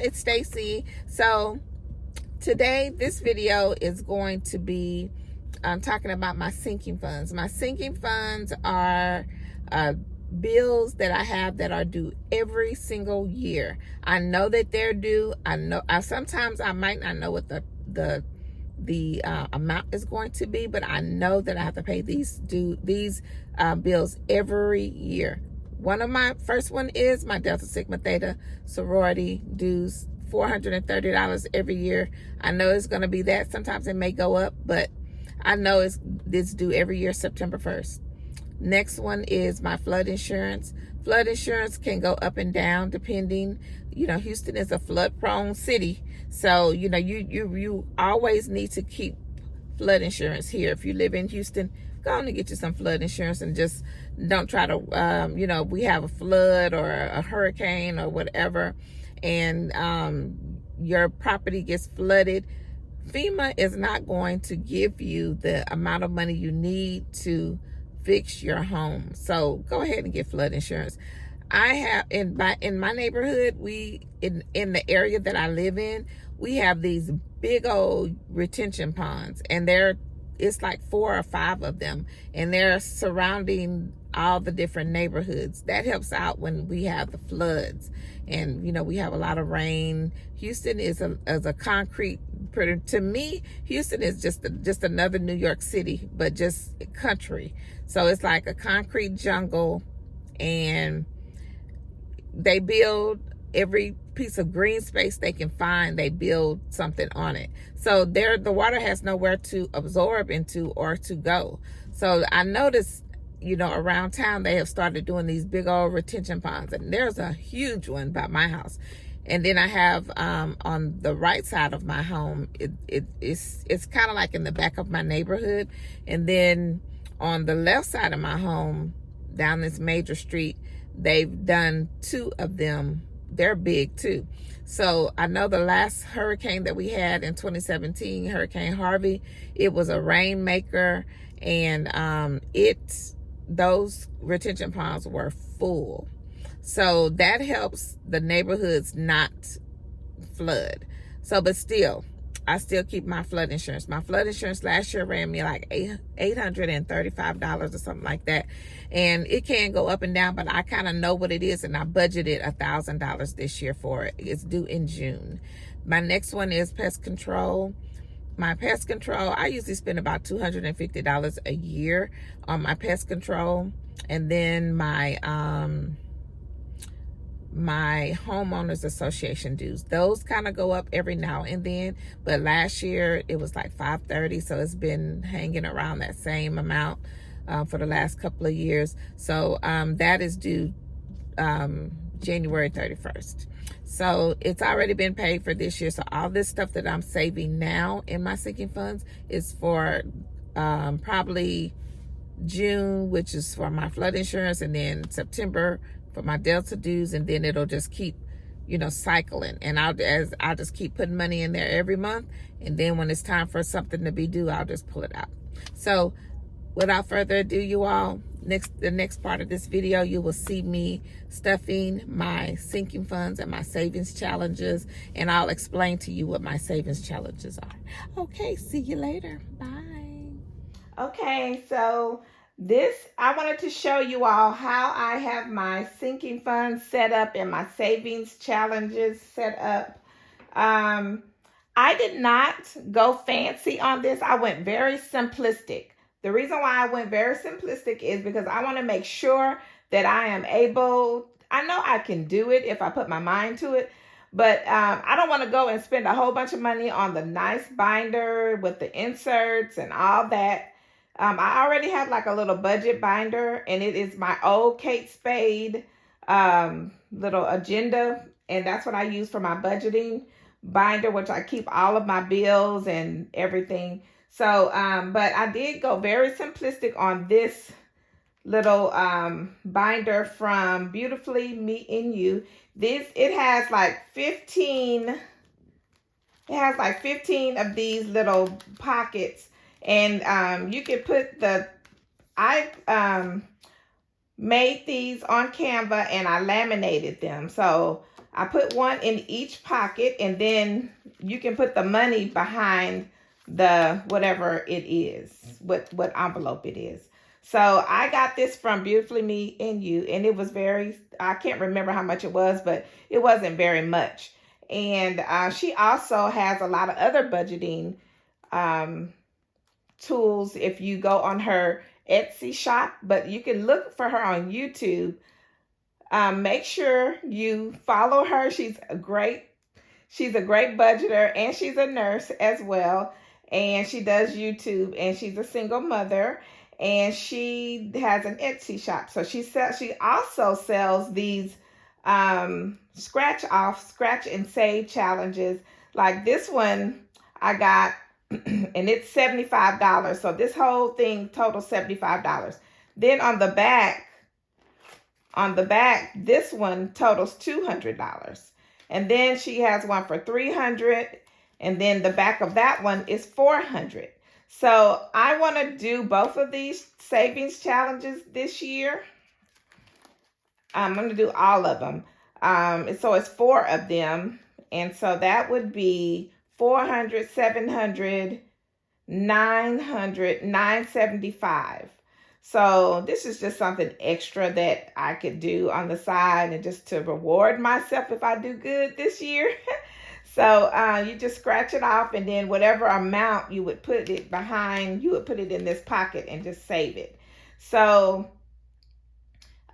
it's Stacy. So today this video is going to be talking about my sinking funds. My sinking funds are bills that I have that are due every single year. I know that they're due. Sometimes I might not know what the amount is going to be, but I know that I have to pay these bills every year. My first one is my Delta Sigma Theta sorority dues, $430 every year. I know it's going to be that. Sometimes it may go up, but I know it's due every year, September 1st. Next one is my flood insurance. Flood insurance can go up and down depending. Houston is a flood prone city. So, you always need to keep flood insurance here. If you live in Houston, go on and get you some flood insurance, and just don't try to, we have a flood or a hurricane or whatever, and your property gets flooded. FEMA is not going to give you the amount of money you need to fix your home. So go ahead and get flood insurance. I have in my neighborhood, in the area that I live in, we have these big old retention ponds, and it's like 4 or 5 of them, and they're surrounding all the different neighborhoods. That helps out when we have the floods, and we have a lot of rain. Houston is a concrete. To me, Houston is just another New York City, but just country. So it's like a concrete jungle, and they build every piece of green space they can find. They build something on it. So the water has nowhere to absorb into or to go. So I noticed, around town, they have started doing these big old retention ponds, and there's a huge one by my house. And then I have on the right side of my home, it's kind of like in the back of my neighborhood. And then on the left side of my home, down this major street, they've done 2 of them. They're big too. So I know the last hurricane that we had in 2017, Hurricane Harvey, it was a rainmaker, and those retention ponds were full. So that helps the neighborhoods not flood. So, but still, I still keep my flood insurance. My flood insurance last year ran me like $835 or something like that. And it can go up and down, but I kind of know what it is, and I budgeted $1,000 this year for it. It's due in June. My next one is pest control. My pest control, I usually spend about $250 a year on my pest control. And then my homeowners association dues, those kind of go up every now and then, but last year it was like $530, so it's been hanging around that same amount for the last couple of years. So that is due January 31st. So it's already been paid for this year. So all this stuff that I'm saving now in my sinking funds is for probably June, which is for my flood insurance, and then September for my Delta dues, and then it'll just keep, cycling. And I'll just keep putting money in there every month, and then when it's time for something to be due, I'll just pull it out. So without further ado, you all, the next part of this video, you will see me stuffing my sinking funds and my savings challenges, and I'll explain to you what my savings challenges are. Okay, see you later. Bye. Okay, so I wanted to show you all how I have my sinking funds set up and my savings challenges set up. I did not go fancy on this. I went very simplistic. The reason why I went very simplistic is because I want to make sure that I am able, I know I can do it if I put my mind to it, but I don't want to go and spend a whole bunch of money on the nice binder with the inserts and all that. I already have like a little budget binder, and it is my old Kate Spade little agenda, and that's what I use for my budgeting binder, which I keep all of my bills and everything. So, but I did go very simplistic on this little binder from Beautifully Me and You. It has like 15 of these little pockets. And you can put I made these on Canva, and I laminated them. So I put one in each pocket, and then you can put the money behind the whatever it is, what envelope it is. So I got this from Beautifully Me and You, and it was very, I can't remember how much it was, but it wasn't very much. And she also has a lot of other budgeting tools if you go on her Etsy shop, but you can look for her on YouTube. Make sure you follow her. She's a great budgeter, and she's a nurse as well. And she does YouTube, and she's a single mother, and she has an Etsy shop. So she also sells these scratch and save challenges. Like this one I got, and it's $75. So this whole thing totals $75. Then on the back, this one totals $200. And then she has one for $300, and then the back of that one is $400. So I want to do both of these savings challenges this year. I'm going to do all of them. So it's 4 of them. And so that would be $400, $700, $900, $975. So this is just something extra that I could do on the side, and just to reward myself if I do good this year. So you just scratch it off, and then whatever amount you would put it behind, you would put it in this pocket and just save it. So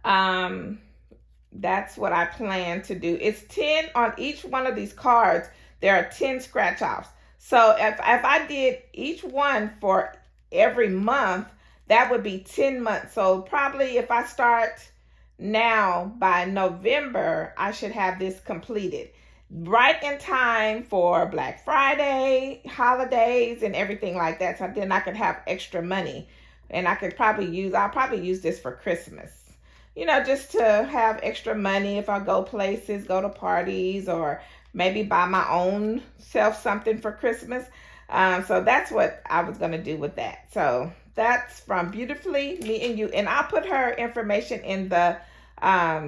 that's what I plan to do. It's 10 on each one of these cards. There are 10 scratch offs. So if I did each one for every month, that would be 10 months. So probably if I start now, by November, I should have this completed. Right in time for Black Friday, holidays, and everything like that. So then I could have extra money. And I'll probably use this for Christmas. You know, just to have extra money if I go places, go to parties, or maybe buy my own self something for Christmas. So that's what I was going to do with that. So that's from Beautifully Me and You. And I'll put her information in the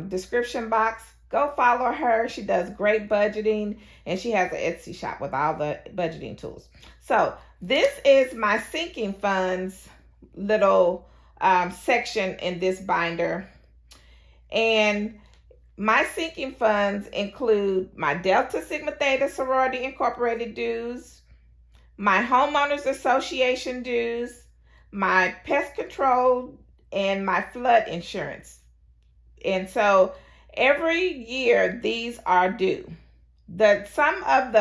description box. Go follow her. She does great budgeting, and she has an Etsy shop with all the budgeting tools. So this is my sinking funds little section in this binder. And my sinking funds include my Delta Sigma Theta Sorority Incorporated dues, my Homeowners Association dues, my pest control, and my flood insurance. And so every year these are due. Sometimes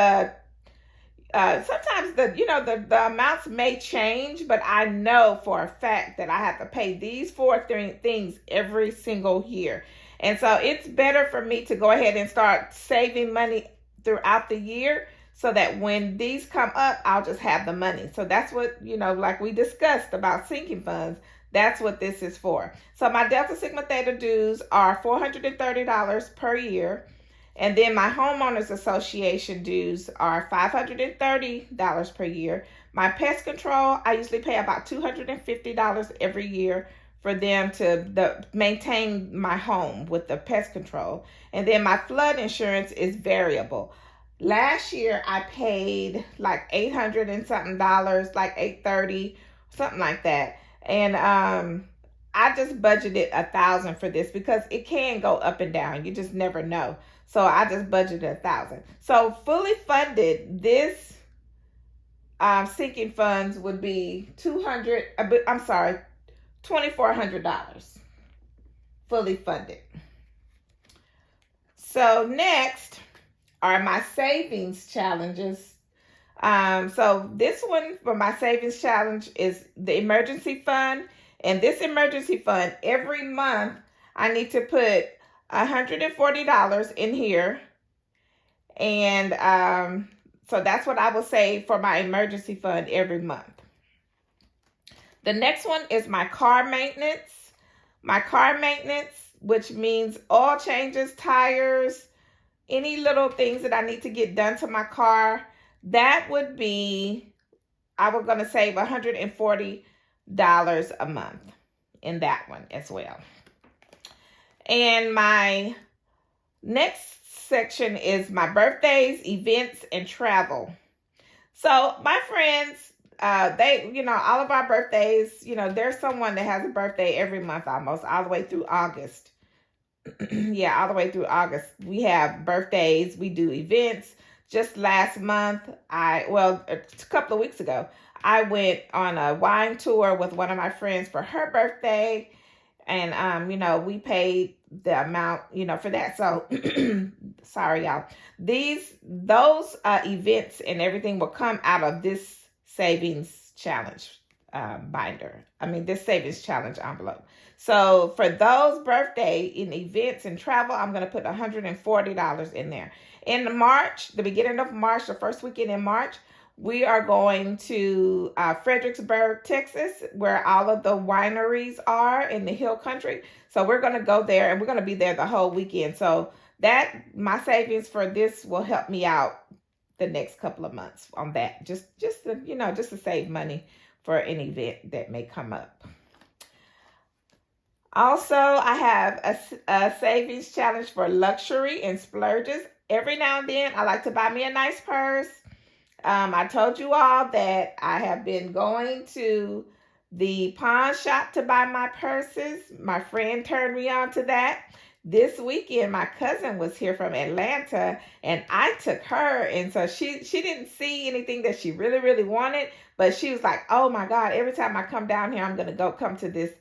the amounts may change, but I know for a fact that I have to pay these 4 things every single year. And so it's better for me to go ahead and start saving money throughout the year, so that when these come up, I'll just have the money. So that's what, like we discussed about sinking funds, that's what this is for. So my Delta Sigma Theta dues are $430 per year. And then my Homeowners Association dues are $530 per year. My pest control, I usually pay about $250 every year for them to maintain my home with the pest control. And then my flood insurance is variable. Last year I paid like $800 and something, like $830, something like that. And I just budgeted $1,000 for this because it can go up and down. You just never know. So I just budgeted $1,000. So fully funded, this sinking funds would be $2,400 fully funded. So next are my savings challenges. So this one for my savings challenge is the emergency fund. And this emergency fund, every month I need to put $140 in here. And so that's what I will save for my emergency fund every month. The next one is my car maintenance. My car maintenance, which means oil changes, tires, any little things that I need to get done to my car. That would be, I was going to save $140 a month in that one as well. And my next section is my birthdays, events, and travel. So my friends, they, all of our birthdays, there's someone that has a birthday every month almost, all the way through August. Yeah, all the way through August. We have birthdays, we do events. Just last month, a couple of weeks ago, I went on a wine tour with one of my friends for her birthday. And, we paid the amount, for that. So, sorry, y'all. Those events and everything will come out of this savings challenge binder. This savings challenge envelope. So for those birthday and events and travel, I'm going to put $140 in there. In March, the beginning of March, the first weekend in March, we are going to Fredericksburg, Texas, where all of the wineries are in the Hill Country. So we're going to go there, and we're going to be there the whole weekend. So my savings for this will help me out the next couple of months on that. Just to save money for an event that may come up. Also, I have a savings challenge for luxury and splurges. Every now and then, I like to buy me a nice purse. I told you all that I have been going to the pawn shop to buy my purses. My friend turned me on to that. This weekend, my cousin was here from Atlanta, and I took her, and so she didn't see anything that she really, really wanted, but she was like, oh my God, every time I come down here, I'm going to come to this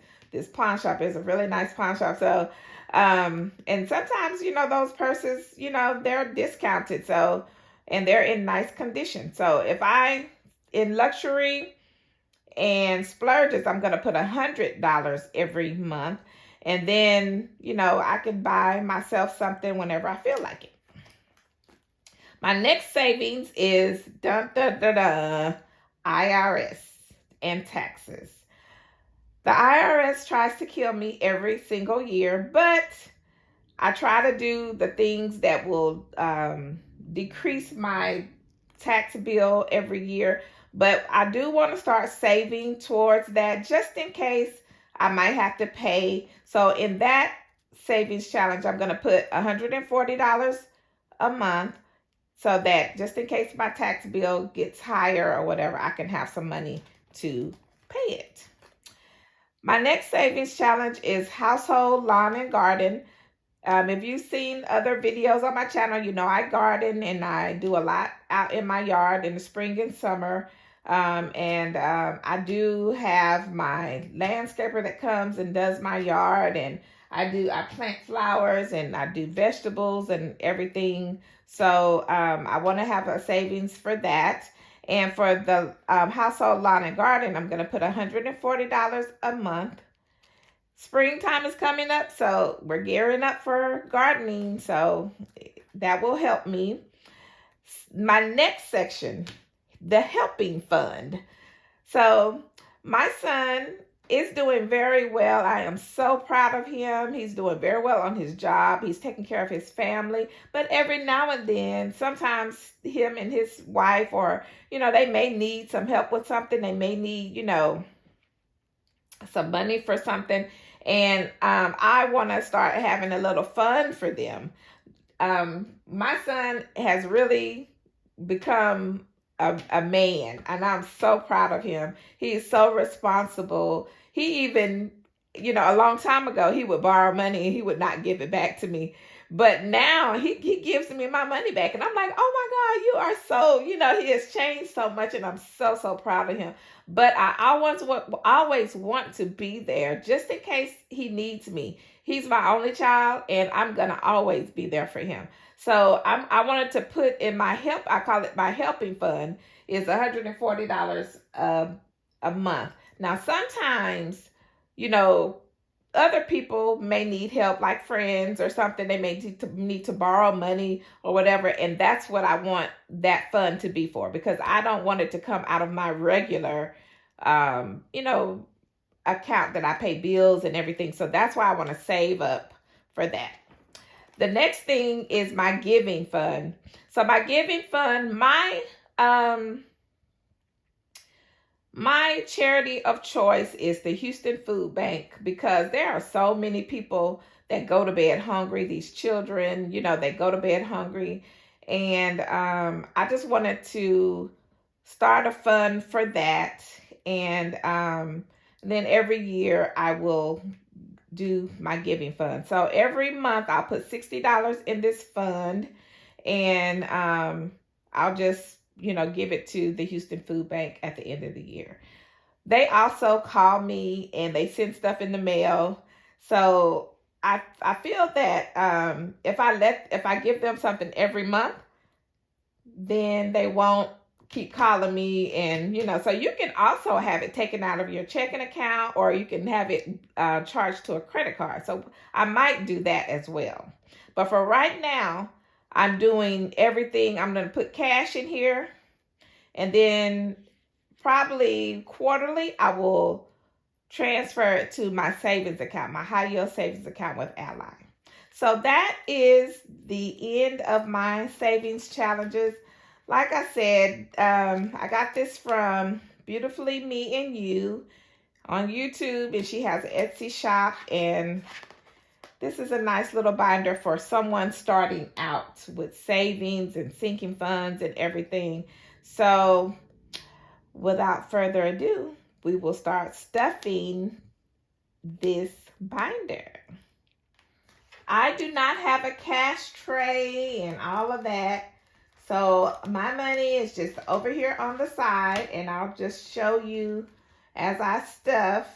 pawn shop. It's a really nice pawn shop. So, and sometimes, those purses, they're discounted. So, and they're in nice condition. So if in luxury and splurges, I'm going to put $100 every month. And then, I can buy myself something whenever I feel like it. My next savings is IRS and taxes. The IRS tries to kill me every single year, but I try to do the things that will decrease my tax bill every year. But I do want to start saving towards that just in case I might have to pay. So in that savings challenge, I'm going to put $140 a month so that just in case my tax bill gets higher or whatever, I can have some money to pay it. My next savings challenge is household lawn and garden. If you've seen other videos on my channel, I garden and I do a lot out in my yard in the spring and summer. I do have my landscaper that comes and does my yard, and I plant flowers and I do vegetables and everything. So I want to have a savings for that. And for the household lawn and garden, I'm going to put $140 a month. Springtime is coming up, so we're gearing up for gardening, so that will help me. My next section, the helping fund. So my son is doing very well. I am so proud of him. He's doing very well on his job. He's taking care of his family. But every now and then, sometimes him and his wife, or, they may need some help with something. They may need, some money for something. And I want to start having a little fun for them. My son has really become a man, and I'm so proud of him. He is so responsible. He even, a long time ago, he would borrow money and he would not give it back to me. But now he gives me my money back. And I'm like, oh my God, you are so, he has changed so much. And I'm so, so proud of him. But I always want to be there just in case he needs me. He's my only child, and I'm going to always be there for him. So I wanted to put in I call it my helping fund, is $140 a month. Now, sometimes, other people may need help, like friends or something. They may need to borrow money or whatever. And that's what I want that fund to be for, because I don't want it to come out of my regular, account that I pay bills and everything. So that's why I want to save up for that. The next thing is my giving fund. So my giving fund, my charity of choice is the Houston Food Bank, because there are so many people that go to bed hungry. These children, you know, they go to bed hungry. And I just wanted to start a fund for that. And then every year I will do my giving fund. So every month I'll put $60 in this fund, and I'll just, you know, give it to the Houston Food Bank at the end of the year. They also call me and they send stuff in the mail. So I feel that if I give them something every month, then they won't keep calling me. And, you know, so you can also have it taken out of your checking account, or you can have it charged to a credit card. So I might do that as well. But for right now, I'm doing everything. I'm going to put cash in here, and then probably quarterly, I will transfer it to my savings account, my high yield savings account with Ally. So that is the end of my savings challenges. Like I said, I got this from Beautifully Me and You on YouTube, and she has an Etsy shop, and this is a nice little binder for someone starting out with savings and sinking funds and everything. So without further ado, we will start stuffing this binder. I do not have a cash tray and all of that. So my money is just over here on the side, and I'll just show you as I stuff.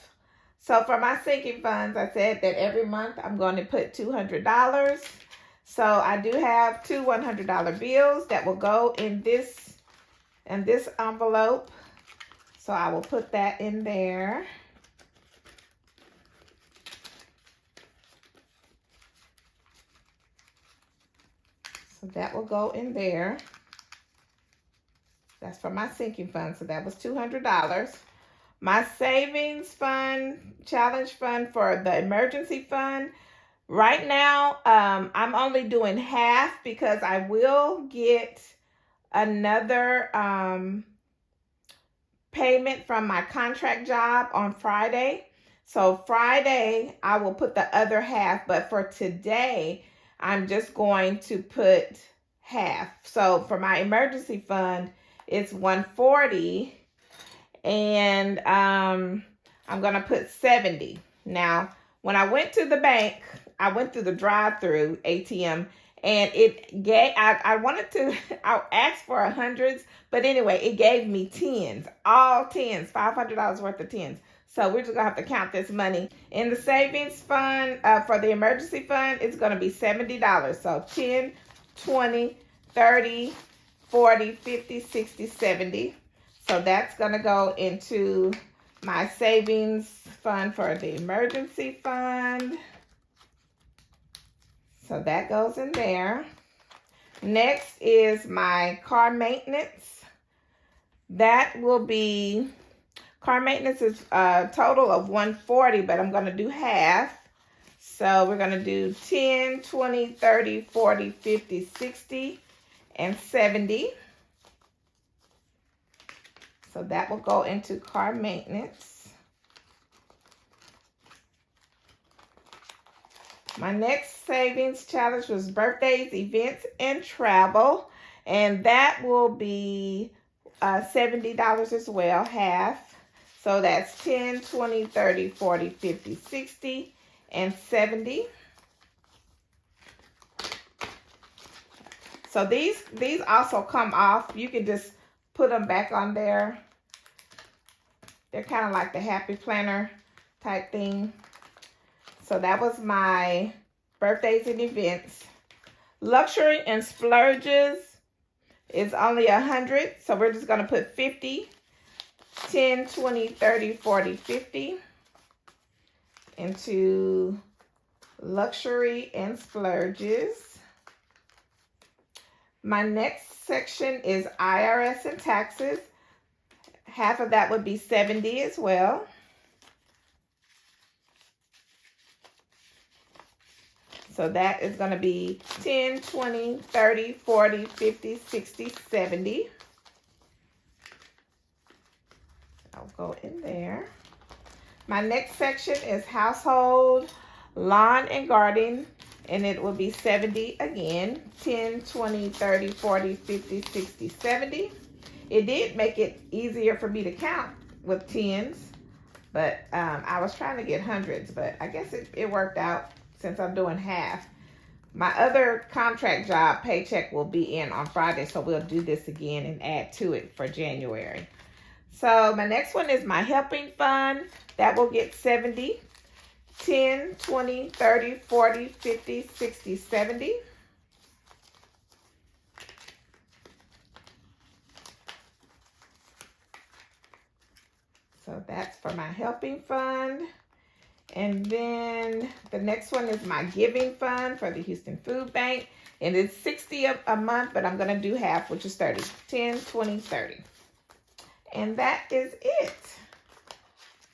So for my sinking funds, I said that every month I'm going to put $200. So I do have two $100 bills that will go in this envelope. So I will put that in there. So that will go in there. That's for my sinking fund. So that was $200. My savings fund, challenge fund for the emergency fund. Right now, I'm only doing half because I will get another payment from my contract job on Friday. So Friday, I will put the other half. But for today, I'm just going to put half. So for my emergency fund, it's $140, and I'm gonna put $70. Now, when I went to the bank, I went through the drive-through ATM, and it gave, I wanted to, I asked for hundreds, but anyway, it gave me tens, all tens, $500 worth of tens. So we're just gonna have to count this money. In the savings fund, for the emergency fund, it's gonna be $70. So 10, 20, 30, 40, 50, 60, 70. So that's gonna go into my savings fund for the emergency fund. So that goes in there. Next is my car maintenance. That will be, car maintenance is a total of $140, but I'm going to do half. So we're going to do 10, 20, 30, 40, 50, 60, and 70. So that will go into car maintenance. My next savings challenge was birthdays, events, and travel. And that will be $70 as well, half. So that's 10, 20, 30, 40, 50, 60, and 70. So these also come off. You can just put them back on there. They're kind of like the Happy Planner type thing. So that was my birthdays and events. Luxury and splurges is only 100. So we're just going to put 50, 10, 20, 30, 40, 50 into luxury and splurges. My next section is IRS and taxes. Half of that would be 70 as well. So that is going to be 10, 20, 30, 40, 50, 60, 70. I'll go in there. My next section is household lawn and garden, and it will be 70 again. 10, 20, 30, 40, 50, 60, 70. It did make it easier for me to count with tens, but I was trying to get hundreds, but I guess it worked out since I'm doing half. My other contract job paycheck will be in on Friday, so we'll do this again and add to it for January. So my next one is my helping fund. That will get 70. 10, 20, 30, 40, 50, 60, 70. So that's for my helping fund. And then the next one is my giving fund for the Houston Food Bank. And it's 60 a month, but I'm going to do half, which is 30. 10, 20, 30. And that is it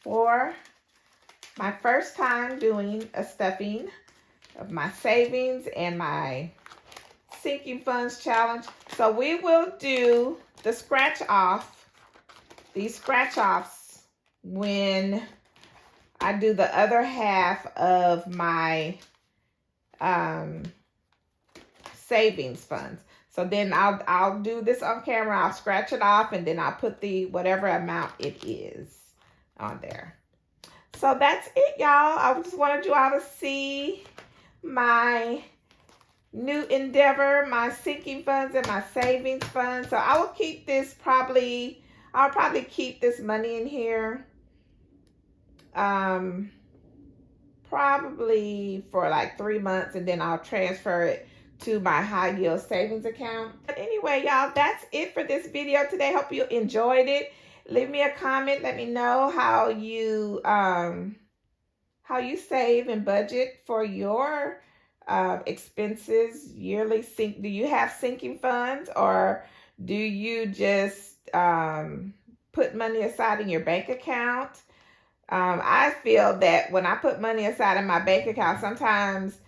for my first time doing a stuffing of my savings and my sinking funds challenge. So we will do the scratch off, these scratch offs, when I do the other half of my savings funds. So then I'll do this on camera. I'll scratch it off, and then I'll put the whatever amount it is on there. So that's it, y'all. I just wanted you all to see my new endeavor, my sinking funds and my savings funds. So I will keep this I'll probably keep this money in here probably for like 3 months, and then I'll transfer it to my high yield savings account. But anyway, y'all, that's it for this video today. Hope you enjoyed it. Leave me a comment. Let me know how you save and budget for your expenses yearly. Do you have sinking funds, or do you just put money aside in your bank account? I feel that when I put money aside in my bank account, sometimes,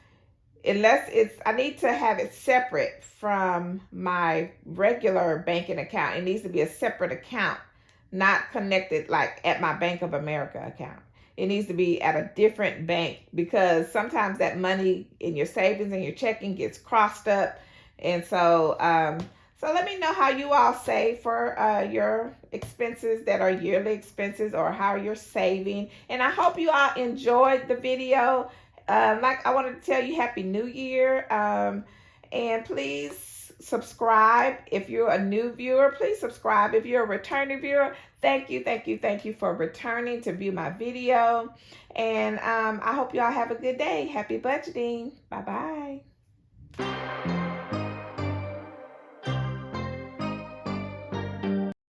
I need to have it separate from my regular banking account. It needs to be a separate account, not connected like at my Bank of America account. It needs to be at a different bank, because sometimes that money in your savings and your checking gets crossed up. And so, so let me know how you all save for your expenses that are yearly expenses, or how you're saving. And I hope you all enjoyed the video. Like I wanted to tell you, Happy New Year. And please subscribe. If you're a new viewer, please subscribe. If you're a returning viewer, thank you for returning to view my video. And I hope you all have a good day. Happy budgeting. Bye-bye.